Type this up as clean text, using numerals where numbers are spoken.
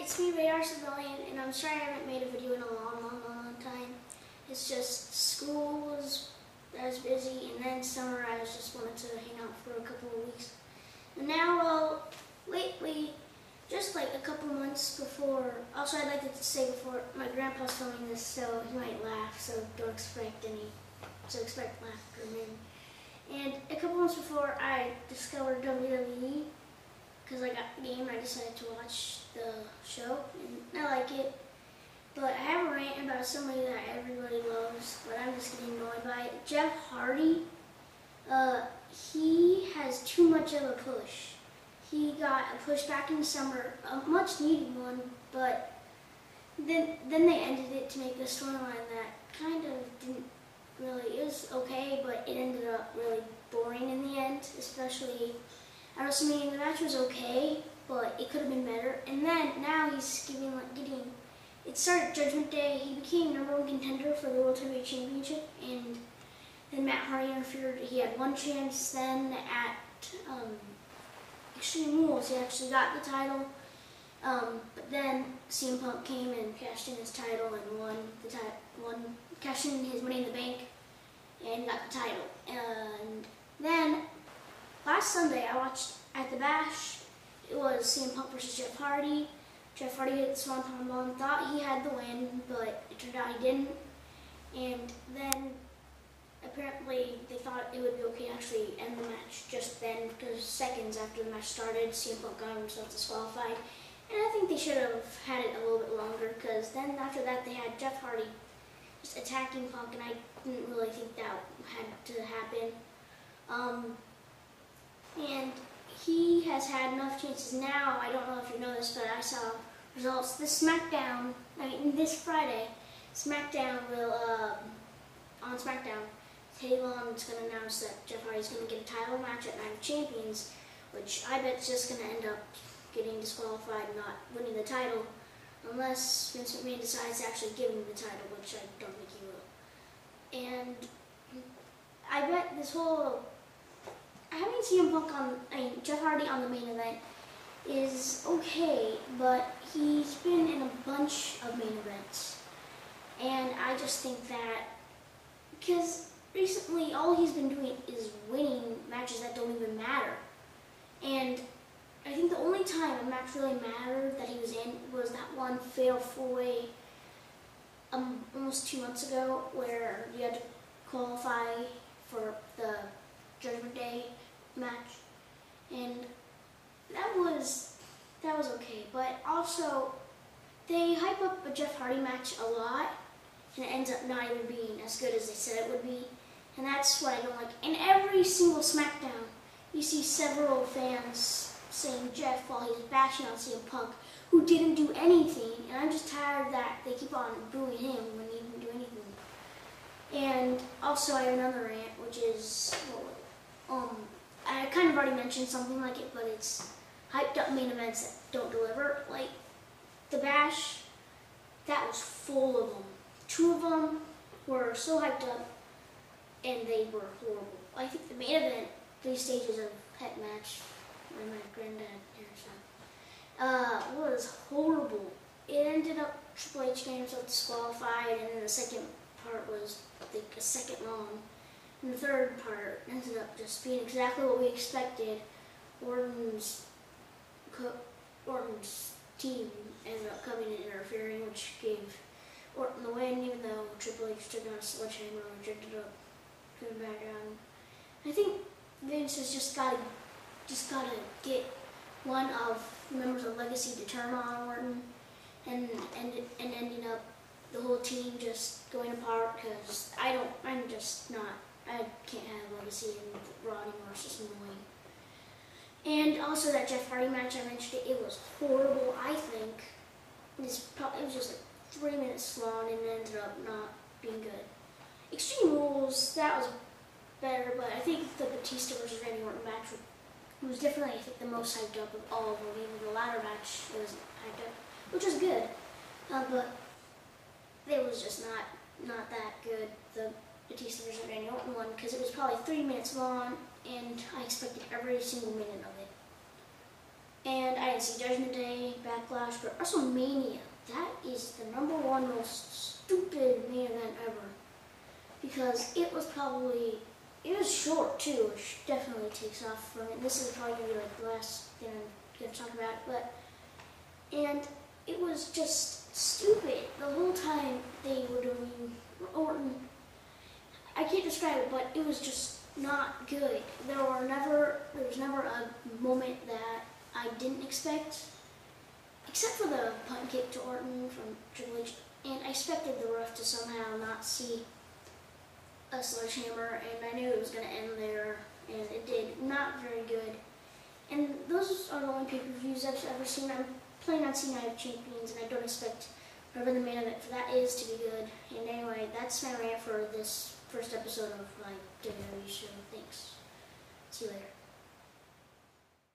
it's me, Radar Civilian, and I'm sorry I haven't made a video in a long time. It's just school I was busy, and then summer I just wanted to hang out for a couple of weeks. And now, well, lately, just like a couple months before, also I'd like to say before, my grandpa's filming this, so he might laugh, so don't expect expect laughter from him. And a couple months before I discovered WWE, because I got the game, I decided to watch the show, and I like it. But I have a rant about somebody that everybody loves, but I'm just getting annoyed by it. Jeff Hardy, he has too much of a push. He got a push back in the summer, a much needed one, but then they ended it to make the storyline that kind of didn't really, it was okay, but it ended up really boring in the end, especially at WrestleMania. The match was okay, but it could have been better. And then now he's getting, it started Judgment Day. He became #1 contender for the World Heavyweight Championship, and then Matt Hardy interfered. He had one chance. Then at Extreme Rules, he actually got the title. But then CM Punk came and cashed in his title and cashed in his Money in the Bank and got the title. And then last Sunday, I watched at the Bash. It was CM Punk versus Jeff Hardy. Jeff Hardy hit the Swanton Bomb, thought he had the win, but it turned out he didn't. And then apparently they thought it would be okay to actually end the match just then, because seconds after the match started, CM Punk got himself disqualified. And I think they should have had it a little bit longer, because then after that they had Jeff Hardy just attacking Punk, and I didn't really think that had to happen. And he has had enough chances now. I don't know if you know this, but I saw results. This Friday, SmackDown will, on SmackDown, Teddy Long's going to announce that Jeff Hardy's going to get a title match at Night of Champions, which I bet is just going to end up getting disqualified and not winning the title, unless Vince McMahon decides to actually give him the title, which I don't think he will. And I bet this whole having CM Punk Jeff Hardy on the main event is okay, but he's been in a bunch of main events. And I just think that, because recently all he's been doing is winning matches that don't even matter. And I think the only time a match really mattered that he was in was that one fatal four-way almost 2 months ago, where you had to qualify for the Judgment Day match, and that was okay. But also, they hype up a Jeff Hardy match a lot, and it ends up not even being as good as they said it would be, and that's what I don't like. In every single SmackDown, you see several fans saying Jeff while he's bashing on CM Punk, who didn't do anything, and I'm just tired that they keep on booing him when he didn't do anything. And also, I have another rant, which is, I kind of already mentioned something like it, but it's hyped up main events that don't deliver. Like the Bash, that was full of them. 2 of them were so hyped up, and they were horrible. I think the main event, 3 stages of pet match, where my granddad was horrible. It ended up Triple H getting himself disqualified, and then the second part was like a second long. And the third part ended up just being exactly what we expected. Orton's team ended up coming and interfering, which gave Orton the win, even though Triple H took out a sledgehammer, which ended up coming back on. I think Vince has just got to get one of the members of Legacy to turn on Orton, and ending up the whole team just going apart, because I can't have Legacy and Raw anymore. It's just annoying. And also that Jeff Hardy match, I mentioned it was horrible. I think it was just like 3 minutes long, and it ended up not being good. Extreme Rules, that was better, but I think the Batista versus Randy Orton match was definitely, I think, the most hyped up of all of them. Even the ladder match was hyped up, which was good, but it was just not that good. The Batista versus Randy Orton one, because it was probably 3 minutes long, and I expected every single minute of it. And I didn't see Judgment Day, Backlash, but WrestleMania, that is the #1 most stupid main event ever. Because it was short too, which definitely takes off from it. This is probably going to be like the last thing I'm going to talk about. And it was just stupid. The whole time they were doing Orton, I can't describe it, but it was just not good. There was never a moment that I didn't expect, except for the punt kick to Orton from Triple H. And I expected the ref to somehow not see a sledgehammer, and I knew it was going to end there, and it did. Not very good. And those are the only pay-per-views I've ever seen. I'm planning on seeing Night of Champions, and I don't expect whatever the main event for that is to be good. And anyway, that's my rant for this first episode of my WWE show. Thanks. See you later.